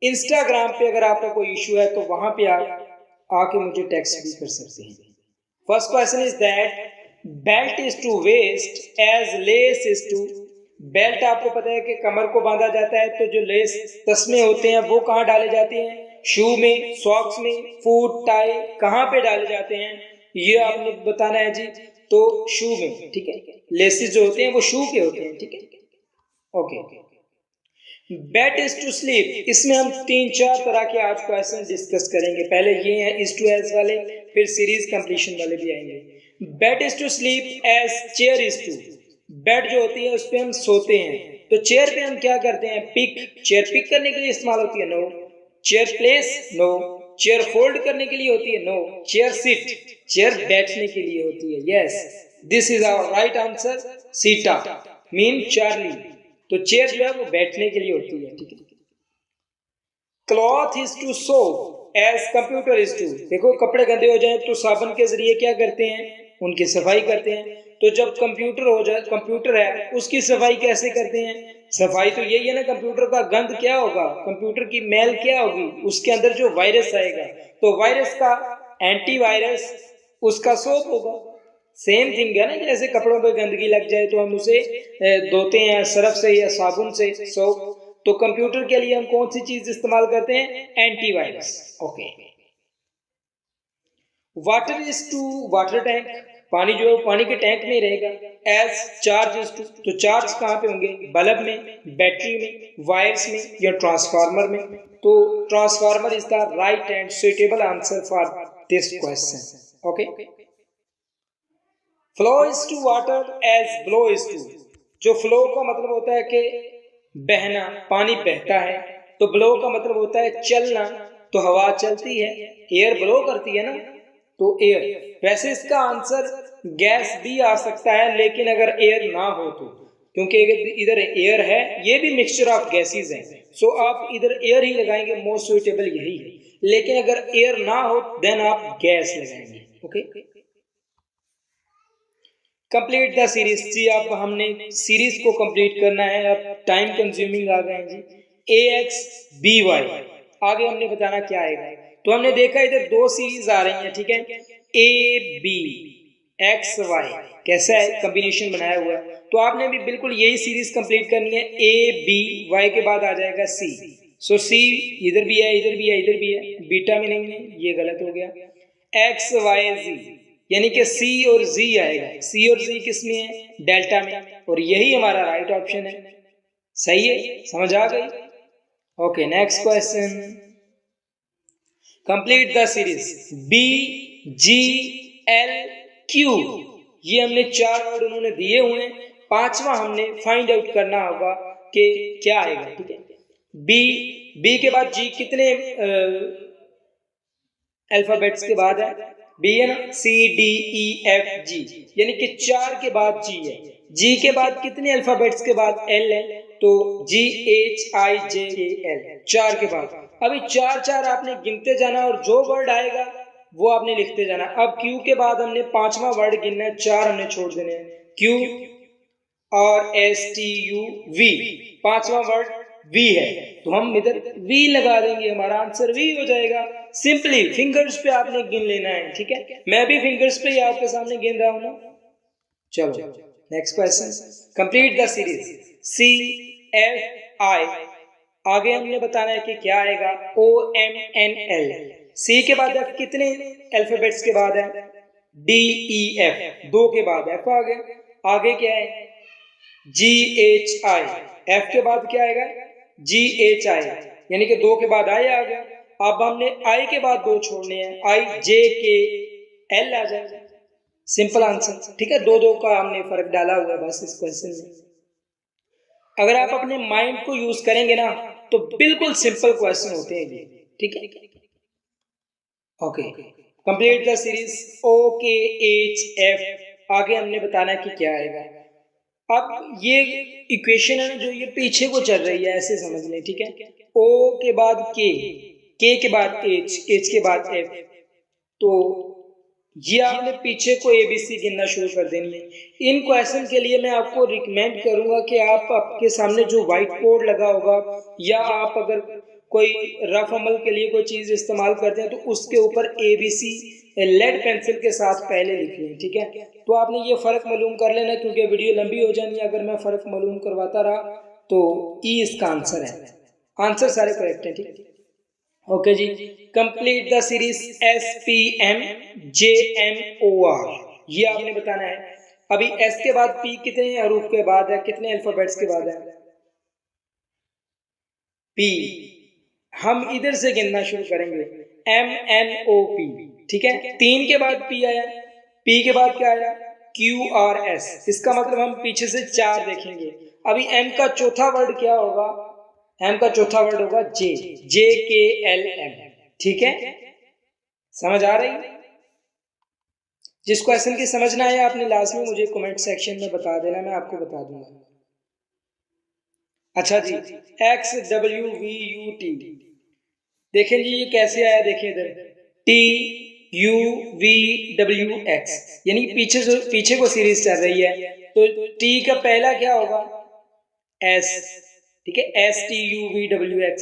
Instagram पे अगर आपका कोई इशू है तो वहां पे आप आके मुझे टेक्स्ट भी कर सकते हैं। First question is that belt is to waist as lace is to. Belt आपको पता है कि कमर को बांधा जाता है, तो जो लेस तस्मे होते हैं वो कहाँ डाले जाते हैं? शू में, सॉक्स में, फूट, टाई, कहाँ पे डाले जाते हैं ये आपने बताना है जी। तो शू में, ठीक है। लेसेस जो होते हैं वो शू के होते हैं, ठीक है। Okay. Bed is to sleep, इसमें हम 3-4 तरह के आज क्वेश्चन डिस्कस करेंगे। पहले ये हैं इज टू एज वाले, फिर सीरीज कंप्लीशन वाले भी आएंगे। Bed is to sleep as chair is to. Bed जो होती है उस पर हम सोते हैं, तो चेयर पे हम क्या करते हैं? पिक। चेयर पिक करने के लिए इस्तेमाल होती है? No. Chair place? No. Chair fold करने के लिए होती है? नो। चेयर सिट, चेयर बैठने के लिए होती है। Yes, this is our right answer. Seater mean Charlie. तो चेयर जो है वो बैठने के लिए होती है, ठीक है। Cloth is to soap as computer is to. देखो, कपड़े गंदे हो जाए तो साबुन के जरिए क्या करते हैं? उनकी सफाई करते हैं। तो जब कंप्यूटर हो जाए, कंप्यूटर है उसकी सफाई कैसे करते हैं? सफाई तो यही है ना। कंप्यूटर का गंद क्या होगा? कंप्यूटर की मैल क्या होगी? उसके अंदर जो वायरस आएगा, तो वायरस का एंटीवायरस उसका सोप होगा। सेम थिंग है ना, जैसे कपड़ों पे गंदगी लग जाए तो हम उसे धोते हैं सर्फ से या साबुन से, सोप। तो कंप्यूटर के लिए हम कौन सी चीज इस्तेमाल करते हैं? Antivirus. Okay. Water is to water tank, पानी जो है पानी के टैंक में रहेगा। एज चार्ज इज टू, तो चार्ज कहाँ पे होंगे? बल्ब में, बैटरी में, वायर्स में या ट्रांसफार्मर में। तो transformer is the right and suitable answer for this question. Okay. Flow is to water as blow is to. जो फ्लो का मतलब होता है कि बहना, पानी बहता है, तो ब्लो का मतलब होता है चलना। तो हवा चलती है, एयर ब्लो करती है ना, तो एयर। वैसे इसका आंसर गैस भी आ सकता है, लेकिन अगर एयर ना हो तो, क्योंकि इधर एयर है, ये भी मिक्सचर ऑफ गैसेस है, सो आप इधर एयर ही लगाएंगे, मोस्ट सुइटेबल यही है। लेकिन अगर एयर ना हो देन आप गैस लगाएंगे। ओके। कंप्लीट द सीरीज जी। अब हमने सीरीज को कंप्लीट करना है। अब टाइम कंज्यूमिंग आ गए जी। ax by, आगे हमने बताना क्या आएगा। तो हमने देखा इधर 2 सीरीज आ रही हैं, ठीक है। a b x y कैसा है? कॉम्बिनेशन बनाया हुआ है। तो आपने भी बिल्कुल यही सीरीज कंप्लीट करनी है। a b y के बाद आ जाएगा c। सो c इधर भी है, इधर भी है, इधर भी है, बीटा में नहीं है, ये गलत हो गया। x y z यानी कि C और Z आएगा। C और Z किस में है? डेल्टा में, और यही हमारा राइट ऑप्शन है। सही है, समझ आ गई? Okay, next question. Complete the series B G L Q। ये हमने 4 वर्ड उन्होंने दिए हुए हैं, 5वां हमने फाइंड आउट करना होगा कि क्या आएगा, ठीक है। B के बाद G कितने अल्फाबेट्स के बाद है? बी है ना, C D E F G, यानी कि 4 के बाद जी है। जी के बाद कितने अल्फाबेट्स के बाद? एल है, तो जी एच आई जे के एल, 4 के बाद। अभी 4 आपने गिनते जाना और जो वर्ड आएगा वो आपने लिखते जाना। अब क्यू के बाद हमने 5वां वर्ड गिनना है, 4 हमने छोड़ देने हैं। क्यू और एस टी यू वी, 5वां वर्ड वी है, तो हम इधर वी लगा देंगे, हमारा आंसर वी हो जाएगा। सिंपली फिंगर्स पे आपने गिन लेना है, ठीक है। मैं भी फिंगर्स पे ही आपके सामने गिन रहा हूं ना। चलो next question. Complete the series C F I. आगे हमने बताना है कि क्या आएगा? O M N L. C के बाद एफ कितने अल्फाबेट्स के बाद है? डी ई एफ, 2 के बाद एफ आ गया। आगे क्या है? जी एच आई। एफ के बाद क्या आएगा? जी एच आई, यानी कि 2 के बाद आई आ गया। अब हमने आई के बाद 2 छोड़ने हैं, आई जे के एल आ जाएगा। सिंपल आंसर, ठीक है। 2 का हमने फर्क डाला हुआ है बस इस क्वेश्चन में। अगर आप अपने माइंड को यूज करेंगे ना तो बिल्कुल सिंपल क्वेश्चन होते हैं ये, ठीक है। ओके, कंप्लीट द सीरीज ओ के एच एफ। आगे हमने बताना कि क्या आएगा। अब ये इक्वेशन है ना जो ये पीछे को चल रही है, ऐसे समझ लें, ठीक है। ओ के बाद के के बाद एच, एच के बाद एफ, तो ये आपने पीछे को एबीसी गिनना शुरू कर देनी है। इन क्वेश्चन के लिए मैं आपको रिकमेंड करूंगा कि आप आपके सामने जो व्हाइट बोर्ड लगा होगा, या आप अगर कोई रफ अमल के लिए कोई चीज़ इस्तेमाल करते हैं तो उसके ऊपर ABC लेड पेंसिल के साथ पहले लिख लें, ठीक है। तो आपने ये फ़र्क मालूम कर लेना क्योंकि वीडियो लंबी हो जानी है अगर मैं फ़र्क मालूम करवाता रहा। तो ई इसका आंसर है, आंसर सारे करेक्ट हैं, ठीक। ओके जी, कंप्लीट द सीरीज SPMJMOR, ये आपने बताना है। अभी एस के बाद पी कितने हरूफ के बाद है, कितने अल्फाबेट्स के बाद है? पी। हम इधर से गिनना शुरू करेंगे, MNOP, ठीक है। 3 के बाद पी आया, पी के बाद क्या आया? QRS, इसका मतलब हम पीछे से 4 देखेंगे। अभी M का चौथा वर्ड क्या होगा? M का चौथा वर्ड होगा JKLM, ठीक है। समझ आ रही? जिस क्वेश्चन की समझ ना आया आपने लाजमी मुझे कमेंट सेक्शन में बता देना, मैं आपको बता दूंगा। अच्छा जी, XWVUT, देखें जी ये कैसे आया, देखिए इधर TUVWX, यानी पीछे को सीरीज चल रही है। तो T का पहला क्या होगा? S, ठीक है, STUVWX।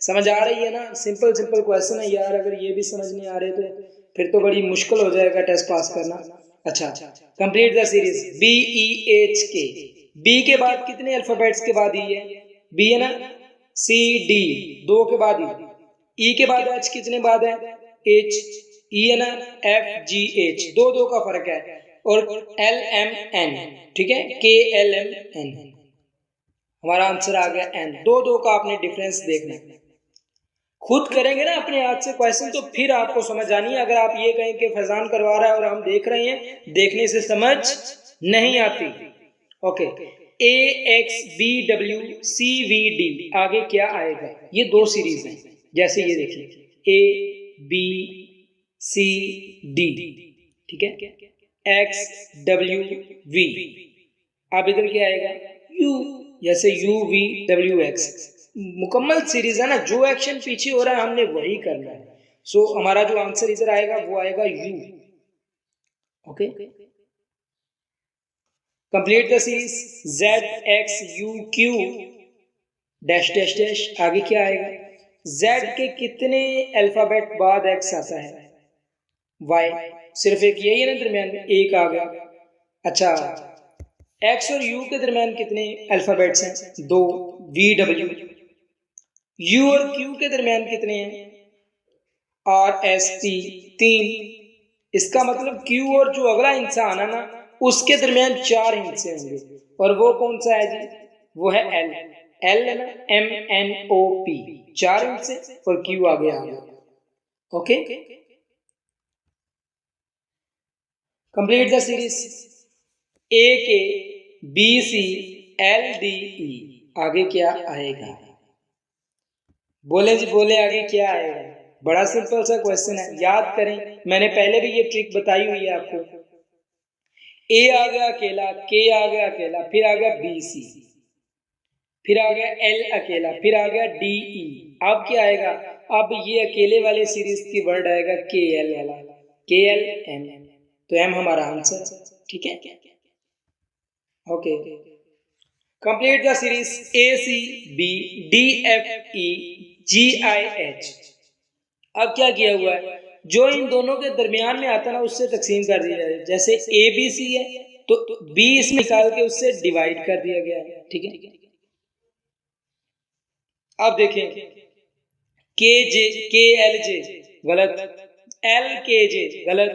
समझ आ रही है ना? सिंपल क्वेश्चन है यार, अगर ये भी समझ नहीं आ रहे तो फिर तो बड़ी मुश्किल हो जाएगा टेस्ट पास करना। अच्छा, complete the series BEHK, B के बाद कितने अल्फाबेट्स के बाद ई है? B है ना, CD 2 के बाद ई के बाद H कितने बाद है? H, E है ना, FGH 2 का फर्क है, और LMN, ठीक है, KLMN, हमारा आंसर आ गया N। 2 का आपने डिफरेंस देखना है, खुद करेंगे ना अपने हाथ से क्वेश्चन तो फिर आपको समझ आनी है। अगर आप ये कहें कि फैजान करवा रहा है और हम देख रहे हैं, देखने से समझ नहीं आती। ओके, AXBWCVD, आगे क्या आएगा? ये 2 सीरीज हैं, जैसे ये देखिए ABCD, ठीक है, XWV, अब इधर क्या आएगा? U, जैसे UVWX। मुकम्मल सीरीज है ना, जो एक्शन पीछे हो रहा है हमने वही करना है। सो हमारा जो आंसर इधर आएगा वो आएगा U। Okay, complete the series ZXUQ dash dash dash, आगे क्या आएगा? Z के कितने अल्फाबेट बाद X आता है? Y, सिर्फ एक यही है ना दरमियान में, एक आ गया। अच्छा, X और U के दरमियान कितने अल्फाबेट्स हैं? 2, VW। U और Q के दरमियान कितने हैं? RST 3। इसका मतलब Q और जो अगला इंसान है ना उसके दरमियान 4 हिस्से होंगे, और वो कौन सा है जी? वो है L है ना, MNOP 4 हिस्से और Q आगे आ गया। Okay, complete the series AKBCLDE, आगे क्या आएगा? बोले जी बोले, आगे क्या आएगा? बड़ा सिंपल सा क्वेश्चन है, याद करें, मैंने पहले भी ये ट्रिक बताई हुई है आपको। A आ गया अकेला, K आ गया अकेला, फिर आ गया BC, फिर आ गया L अकेला, फिर आ गया DE। अब क्या आएगा? अब ये अकेले वाले सीरीज की वर्ड आएगा KL वाला, KLM, तो M हमारा आंसर, ठीक है। Okay, complete the series ACBDFEGIH। अब क्या किया हुआ है? जो इन दोनों के दरमियान में आता है ना उससे तकसीम कर दिया जाए। जैसे ABC है तो B इसमें निकाल के उससे डिवाइड कर दिया गया है, ठीक है। अब देखें KLJ गलत, LKJ गलत,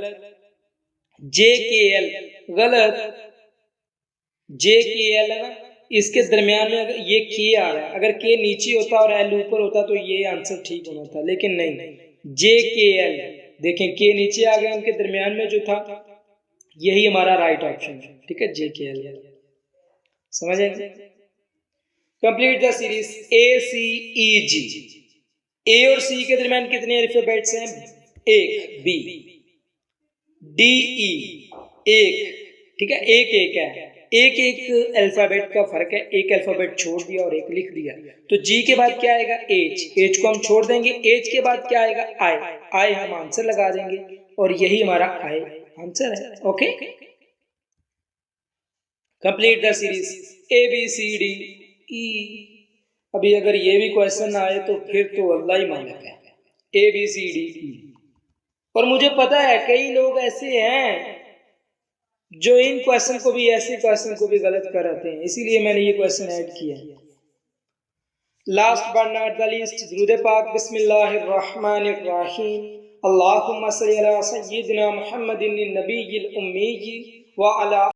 JKL गलत, JKL है ना, इसके दरमियान में अगर ये K आ रहा है, अगर K नीचे होता और L ऊपर होता तो ये आंसर ठीक होना था, लेकिन नहीं, JKL। देखें K नीचे आ गया, इनके दरमियान में जो था यही हमारा राइट ऑप्शन है, ठीक है, JKL। समझ आए? Complete the series ACEG। A और C के दरमियान कितने अल्फाबेट्स हैं? 1, B, DE 1, ठीक है, एक है, एक अल्फाबेट का फर्क है, एक अल्फाबेट छोड़ दिया और एक लिख दिया। तो G के बाद क्या आएगा? H को हम छोड़ देंगे, H के बाद क्या आएगा? I हम आंसर लगा देंगे, और यही हमारा I आंसर है। Okay, complete the series ABCDE अभी अगर ये भी क्वेश्चन आए तो फिर तो अल्लाह ही मालिक है। ABCDE। और मुझे पता है कई लोग ऐसे हैं जो इन क्वेश्चन को भी, ऐसे क्वेश्चन को भी गलत कराते हैं, इसीलिए मैंने ये क्वेश्चन ऐड किया है। Last but not the least, दुरूद पाक। बिस्मिल्लाहिर्रहमानिर्रहीम। अल्लाहुम्मा सल्ली अला सय्यिदिना मुहम्मदिन नबिय्यिल उम्मी व अला